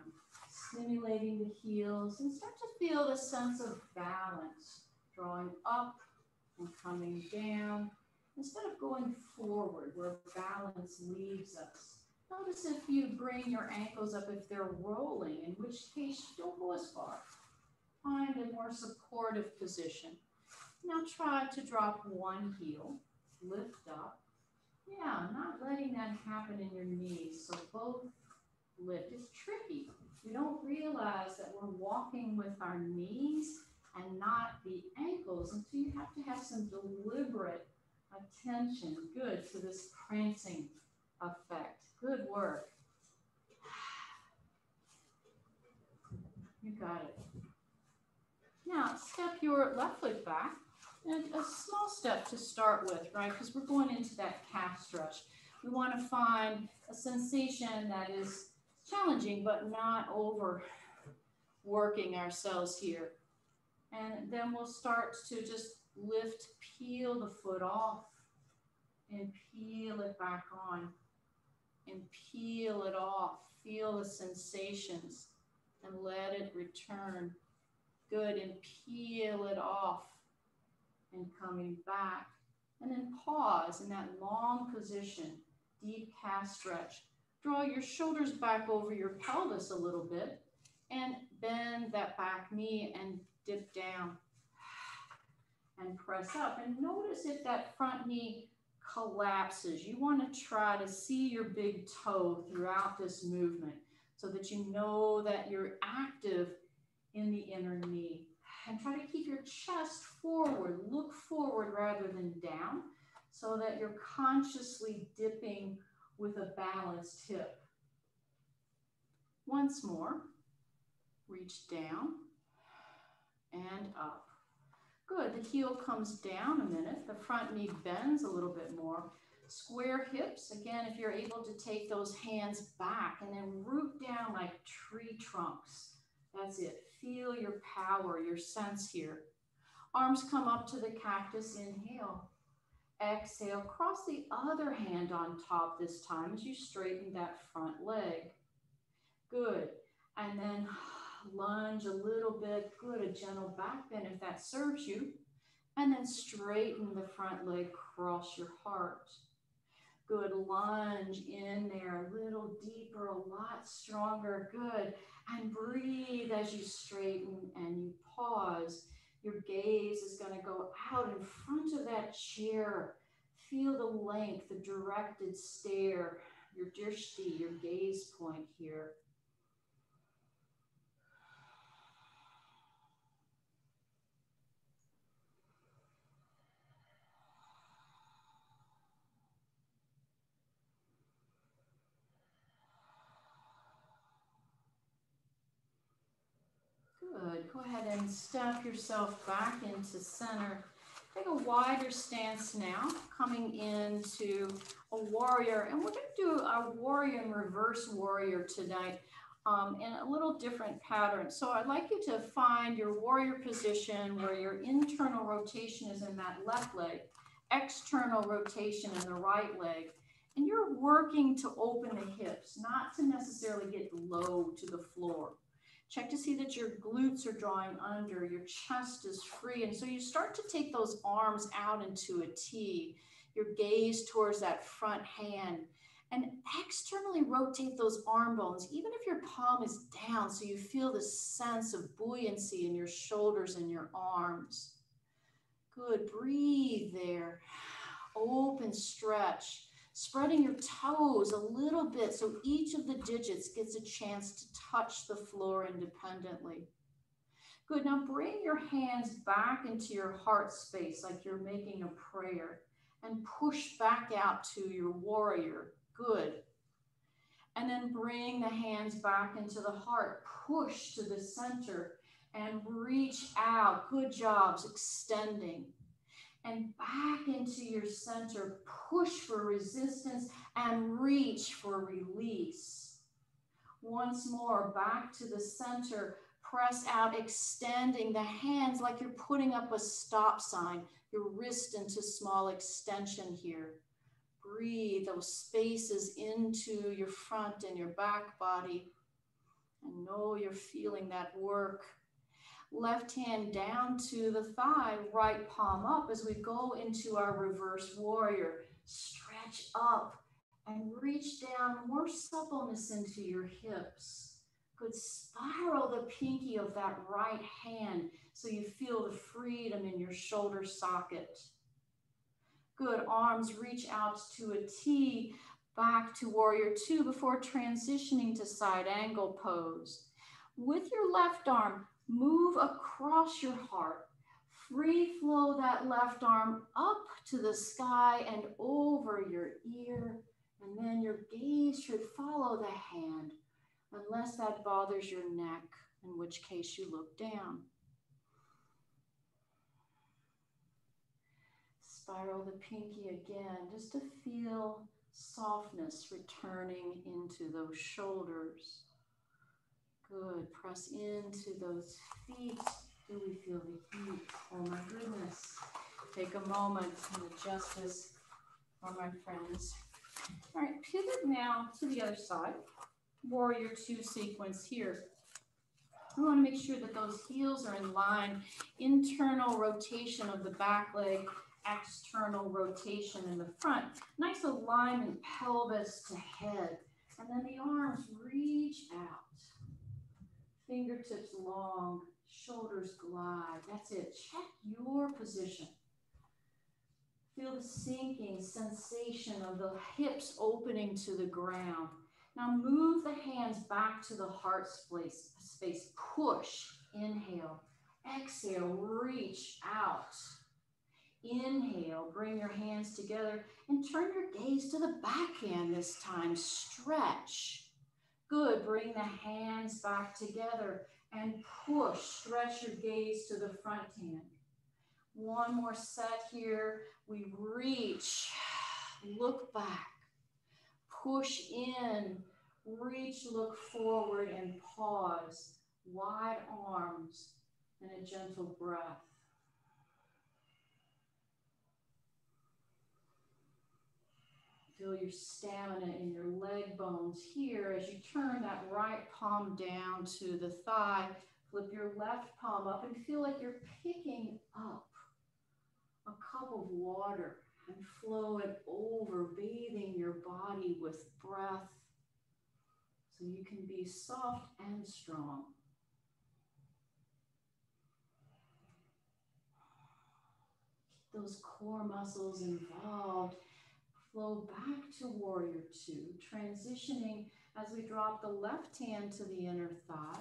stimulating the heels and start to feel the sense of balance, drawing up and coming down instead of going forward where balance leaves us. Notice if you bring your ankles up if they're rolling, in which case don't go as far. Find a more supportive position. Now try to drop one heel, lift up. Yeah, not letting that happen in your knees. So both lift. It's tricky. We don't realize that we're walking with our knees and not the ankles until you have to have some deliberate attention. Good. To this prancing effect. Good work. You got it. Now, step your left foot back, and a small step to start with, right? Because we're going into that calf stretch. We want to find a sensation that is challenging, but not overworking ourselves here. And then we'll start to just lift, peel the foot off, and peel it back on, and peel it off. Feel the sensations, and let it return. Good, and peel it off, and coming back. And then pause in that long position, deep calf stretch. Draw your shoulders back over your pelvis a little bit, and bend that back knee and dip down and press up. And notice if that front knee collapses. You want to try to see your big toe throughout this movement so that you know that you're active in the inner knee. And try to keep your chest forward. Look forward rather than down so that you're consciously dipping with a balanced hip. Once more, reach down and up. Good, the heel comes down a minute. The front knee bends a little bit more. Square hips. Again, if you're able to take those hands back and then root down like tree trunks. That's it. Feel your power, your sense here. Arms come up to the cactus. Inhale. Exhale. Cross the other hand on top this time as you straighten that front leg. Good. And then lunge a little bit. Good. A gentle back bend if that serves you. And then straighten the front leg across your heart. Good. Lunge in there a little deeper, a lot stronger. Good. And breathe as you straighten and you pause. Your gaze is going to go out in front of that chair. Feel the length, the directed stare, your drishti, your gaze point here. Good. Go ahead and step yourself back into center. Take a wider stance now, coming into a warrior. And we're going to do a warrior and reverse warrior tonight in a little different pattern. So I'd like you to find your warrior position where your internal rotation is in that left leg, external rotation in the right leg. And you're working to open the hips, not to necessarily get low to the floor. Check to see that your glutes are drawing under, your chest is free. And so you start to take those arms out into a T, your gaze towards that front hand, and externally rotate those arm bones, even if your palm is down, so you feel this sense of buoyancy in your shoulders and your arms. Good, breathe there. Open stretch. Spreading your toes a little bit so each of the digits gets a chance to touch the floor independently. Good, now bring your hands back into your heart space like you're making a prayer and push back out to your warrior. Good. And then bring the hands back into the heart. Push to the center and reach out. Good jobs, extending. And back into your center, push for resistance and reach for release. Once more, back to the center, press out, extending the hands like you're putting up a stop sign, your wrist into small extension here. Breathe those spaces into your front and your back body, and know you're feeling that work. Left hand down to the thigh, right palm up as we go into our reverse warrior. Stretch up and reach down, more suppleness into your hips. Good, spiral the pinky of that right hand so you feel the freedom in your shoulder socket. Good, arms reach out to a T, back to warrior two before transitioning to side angle pose. With your left arm, move across your heart. Free flow that left arm up to the sky and over your ear And then your gaze should follow the hand, unless that bothers your neck, in which case you look down. Spiral the pinky again, just to feel softness returning into those shoulders. Good, press into those feet. Do we feel the heat? Oh my goodness. Take a moment and adjust this for my friends. All right, pivot now to the other side. Warrior two sequence here. We want to make sure that those heels are in line. Internal rotation of the back leg, external rotation in the front. Nice alignment, pelvis to head. And then the arms reach out. Fingertips long, shoulders glide. That's it. Check your position. Feel the sinking sensation of the hips opening to the ground. Now move the hands back to the heart space. Push. Inhale. Exhale. Reach out. Inhale. Bring your hands together and turn your gaze to the backhand this time. Stretch. Good. Bring the hands back together and push. Stretch your gaze to the front hand. One more set here. We reach, look back, push in, reach, look forward, and pause. Wide arms and a gentle breath. Feel your stamina in your leg bones here as you turn that right palm down to the thigh. Flip your left palm up and feel like you're picking up a cup of water and flow it over, bathing your body with breath so you can be soft and strong. Keep those core muscles involved. Flow back to warrior two, transitioning as we drop the left hand to the inner thigh,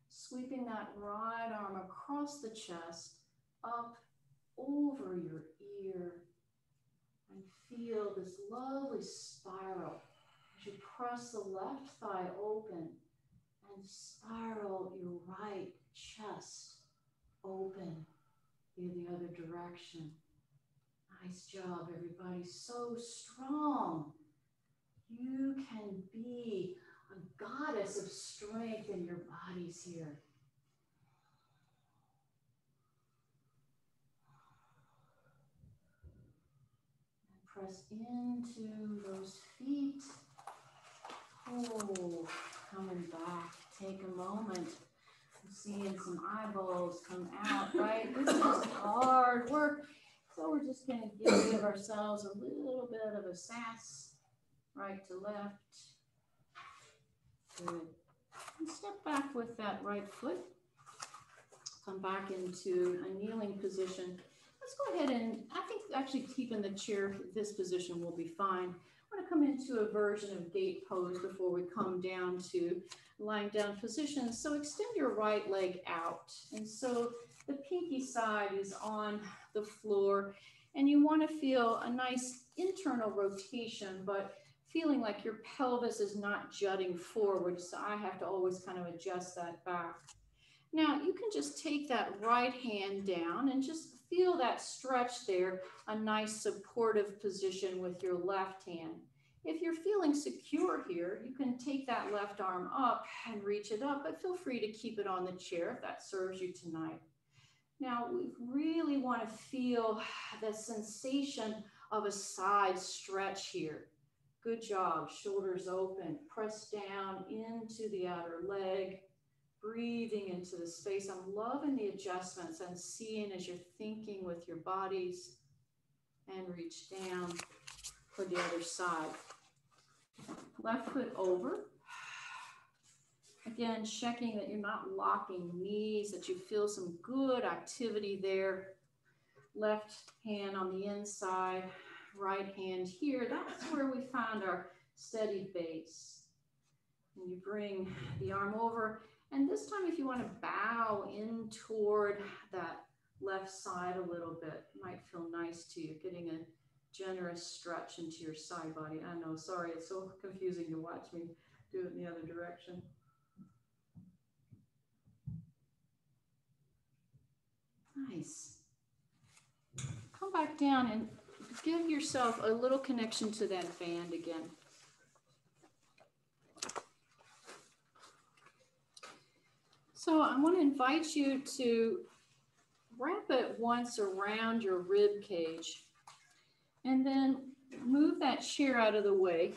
sweeping that right arm across the chest, up over your ear, and feel this lovely spiral as you press the left thigh open and spiral your right chest open in the other direction. Nice job, everybody. So strong. You can be a goddess of strength in your bodies here. Press into those feet. Oh, coming back. Take a moment. I'm seeing some eyeballs come out, right? This is hard work. So we're just going to give ourselves a little bit of a sass, right to left. Good. And step back with that right foot. Come back into a kneeling position. Let's go ahead and, I think actually keeping the chair, this position will be fine. I want to come into a version of gate pose before we come down to lying down position. So extend your right leg out. And so the pinky side is on the floor. And you want to feel a nice internal rotation, but feeling like your pelvis is not jutting forward. So I have to always kind of adjust that back. Now you can just take that right hand down and just feel that stretch there, a nice supportive position with your left hand. If you're feeling secure here, you can take that left arm up and reach it up, but feel free to keep it on the chair if that serves you tonight. Now we really want to feel the sensation of a side stretch here. Good job, shoulders open, press down into the outer leg. Breathing into the space. I'm loving the adjustments I'm seeing as you're thinking with your bodies. And reach down for the other side. Left foot over. Again, checking that you're not locking knees, that you feel some good activity there. Left hand on the inside, right hand here. That's where we found our steady base. And you bring the arm over. And this time, if you want to bow in toward that left side a little bit, it might feel nice to you, getting a generous stretch into your side body. I know, sorry, it's so confusing to watch me do it in the other direction. Nice. Come back down and give yourself a little connection to that band again. So I want to invite you to wrap it once around your rib cage and then move that chair out of the way.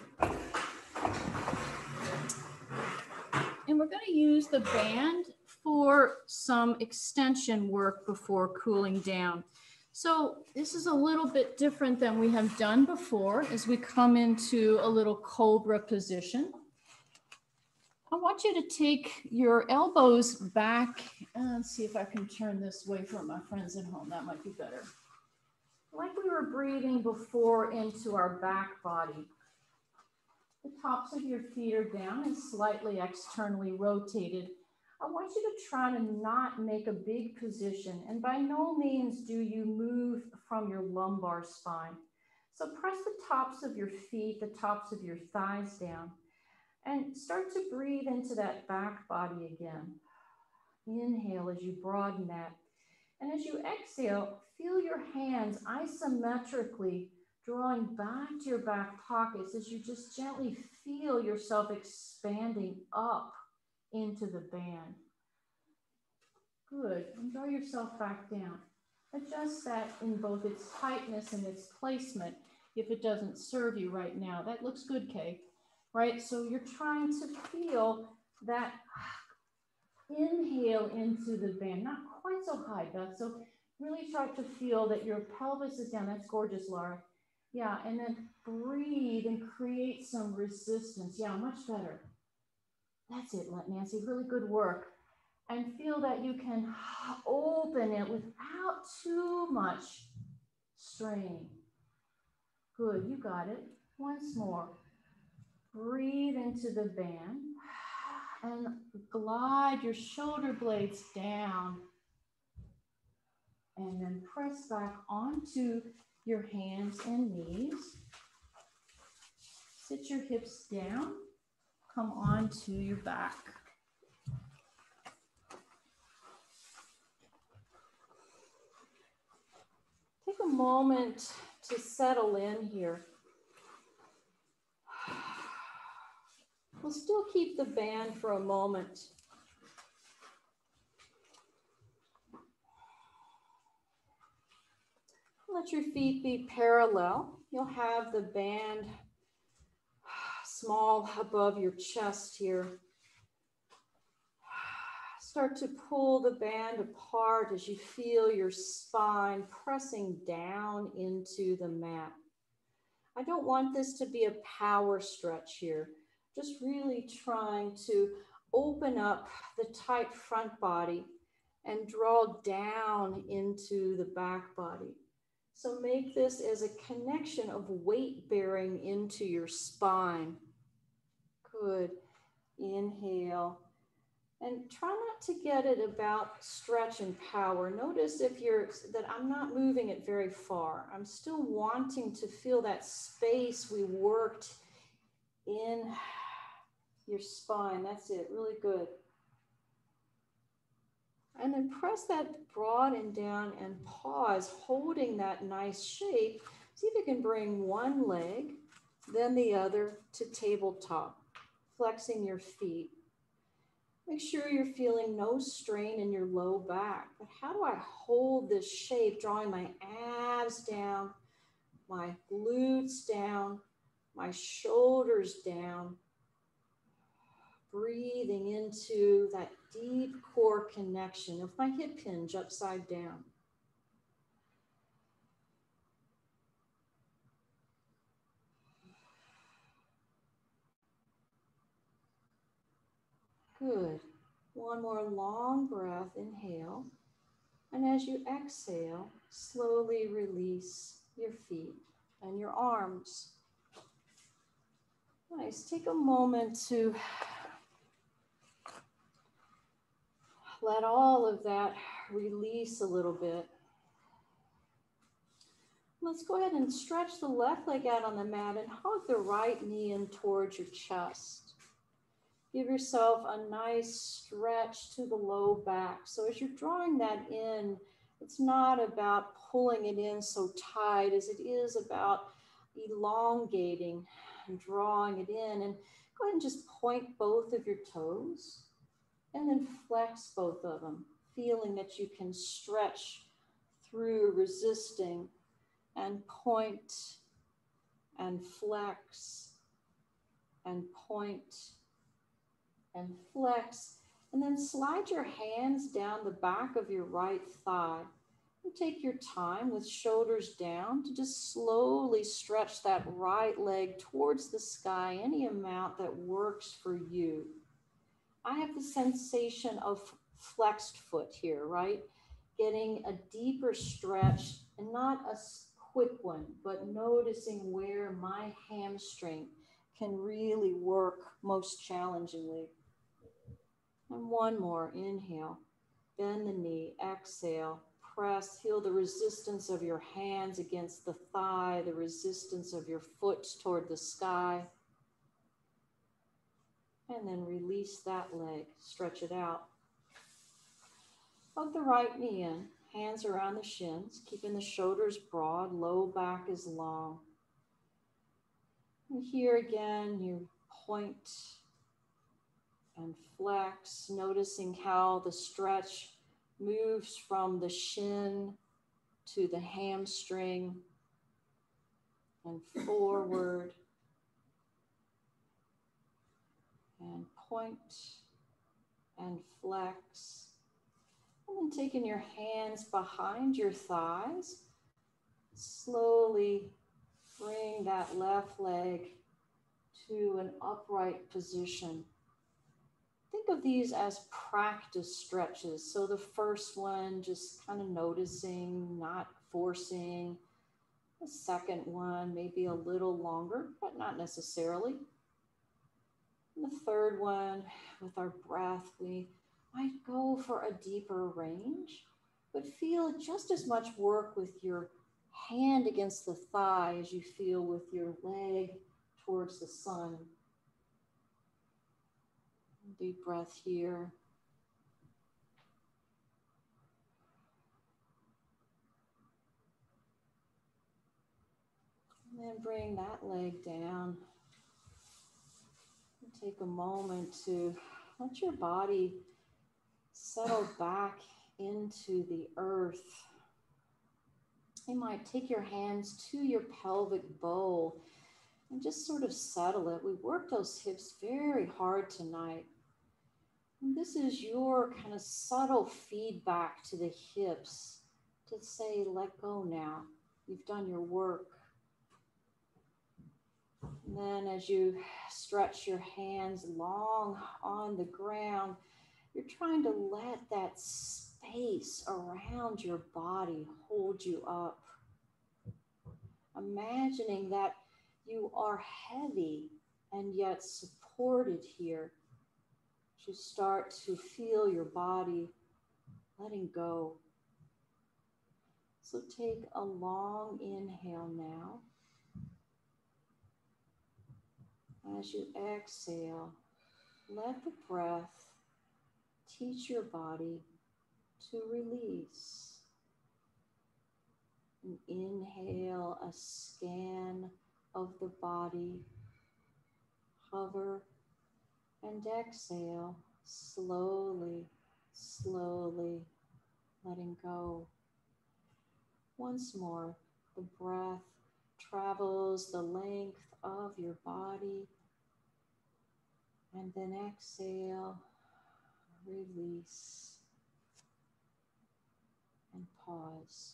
And we're going to use the band for some extension work before cooling down. So this is a little bit different than we have done before as we come into a little cobra position. I want you to take your elbows back. Let's see if I can turn this way for my friends at home. That might be better. Like we were breathing before into our back body. The tops of your feet are down and slightly externally rotated. I want you to try to not make a big position, and by no means do you move from your lumbar spine. So press the tops of your feet, the tops of your thighs down, and start to breathe into that back body again. Inhale as you broaden that. And as you exhale, feel your hands isometrically drawing back to your back pockets as you just gently feel yourself expanding up into the band. Good. And draw yourself back down. Adjust that in both its tightness and its placement if it doesn't serve you right now. That looks good, Kay. Right? So you're trying to feel that inhale into the band. Not quite so high, Beth. So really try to feel that your pelvis is down. That's gorgeous, Laura. Yeah, and then breathe and create some resistance. Yeah, much better. That's it, Nancy. Really good work. And feel that you can open it without too much strain. Good, you got it. Once more. Breathe into the band and glide your shoulder blades down. And then press back onto your hands and knees. Sit your hips down. Come onto your back. Take a moment to settle in here. We'll still keep the band for a moment. Let your feet be parallel. You'll have the band small above your chest here. Start to pull the band apart as you feel your spine pressing down into the mat. I don't want this to be a power stretch here. Just really trying to open up the tight front body and draw down into the back body. So make this as a connection of weight bearing into your spine. Good. Inhale. And try not to get it about stretch and power. Notice that I'm not moving it very far. I'm still wanting to feel that space we worked in your spine. That's it, really good. And then press that broaden down and pause, holding that nice shape. See if you can bring one leg, then the other to tabletop, flexing your feet. Make sure you're feeling no strain in your low back. But how do I hold this shape, drawing my abs down, my glutes down, my shoulders down, breathing into that deep core connection of my hip hinge upside down. Good. One more long breath, inhale. And as you exhale, slowly release your feet and your arms. Nice. Take a moment to let all of that release a little bit. Let's go ahead and stretch the left leg out on the mat and hug the right knee in towards your chest. Give yourself a nice stretch to the low back. So as you're drawing that in, it's not about pulling it in so tight as it is about elongating and drawing it in. And go ahead and just point both of your toes and then flex both of them, feeling that you can stretch through resisting, and point and flex and point and flex, and then slide your hands down the back of your right thigh. And take your time with shoulders down to just slowly stretch that right leg towards the sky, any amount that works for you. I have the sensation of flexed foot here, right? Getting a deeper stretch and not a quick one, but noticing where my hamstring can really work most challengingly. And one more, inhale, bend the knee, exhale, press, feel the resistance of your hands against the thigh, the resistance of your foot toward the sky. And then release that leg, stretch it out. Hug the right knee in, hands around the shins, keeping the shoulders broad, low back is long. And here again, you point and flex, noticing how the stretch moves from the shin to the hamstring and forward. And point and flex. And then taking your hands behind your thighs, slowly bring that left leg to an upright position. Think of these as practice stretches. So the first one, just kind of noticing, not forcing. The second one, maybe a little longer, but not necessarily. And the third one, with our breath, we might go for a deeper range, but feel just as much work with your hand against the thigh as you feel with your leg towards the sun. Deep breath here. And then bring that leg down. And take a moment to let your body settle back into the earth. You might take your hands to your pelvic bowl and just sort of settle it. We worked those hips very hard tonight. And this is your kind of subtle feedback to the hips to say, let go now. You've done your work. And then as you stretch your hands long on the ground, you're trying to let that space around your body hold you up. Imagining that you are heavy and yet supported here. You start to feel your body letting go. So take a long inhale now. As you exhale, let the breath teach your body to release. And inhale, a scan of the body. Hover and exhale, slowly, slowly letting go. Once more, the breath travels the length of your body. And then exhale, release, and pause.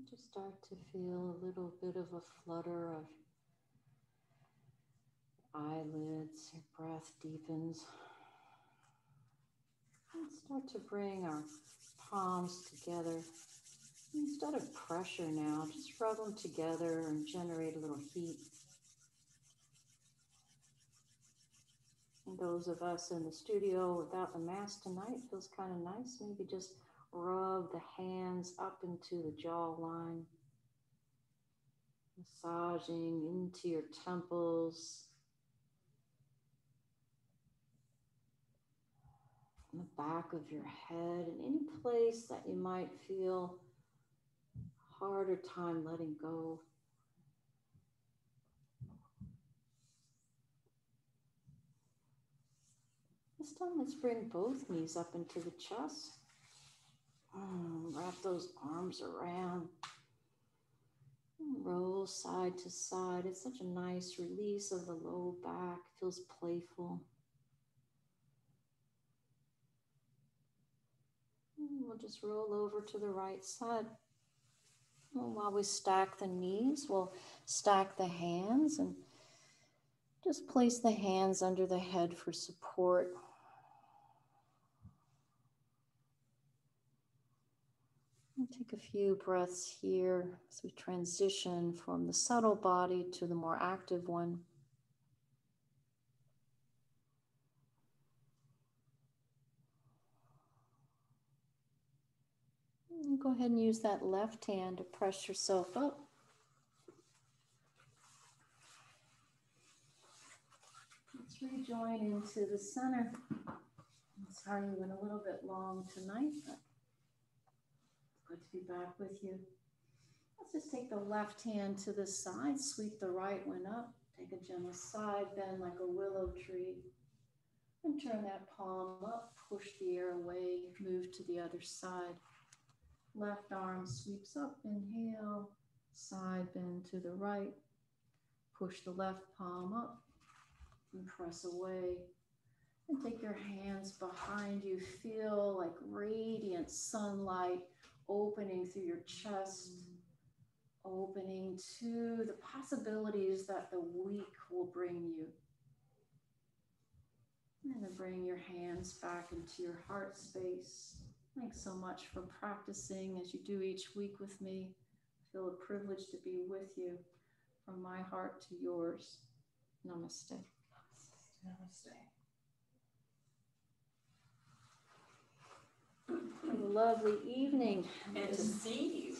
Just start to feel a little bit of a flutter of eyelids. Your breath deepens. And start to bring our palms together. Instead of pressure now, just rub them together and generate a little heat. And those of us in the studio without the mask tonight, feels kind of nice. Maybe just rub the hands up into the jawline, massaging into your temples, the back of your head, and any place that you might feel harder time letting go. This time, let's bring both knees up into the chest. Wrap those arms around. Roll side to side. It's such a nice release of the low back. Feels playful. We'll just roll over to the right side. And while we stack the knees, we'll stack the hands and just place the hands under the head for support. And take a few breaths here as we transition from the subtle body to the more active one. And go ahead and use that left hand to press yourself up. Let's rejoin into the center. I'm sorry we went a little bit long tonight, but good to be back with you. Let's just take the left hand to the side, sweep the right one up, take a gentle side bend like a willow tree, and turn that palm up, push the air away, move to the other side. Left arm sweeps up, inhale, side bend to the right, push the left palm up, and press away. And take your hands behind you, feel like radiant sunlight opening through your chest, opening to the possibilities that the week will bring you. And then bring your hands back into your heart space. Thanks so much for practicing as you do each week with me. I feel a privilege to be with you from my heart to yours. Namaste. Namaste. Have a lovely evening. And to see you.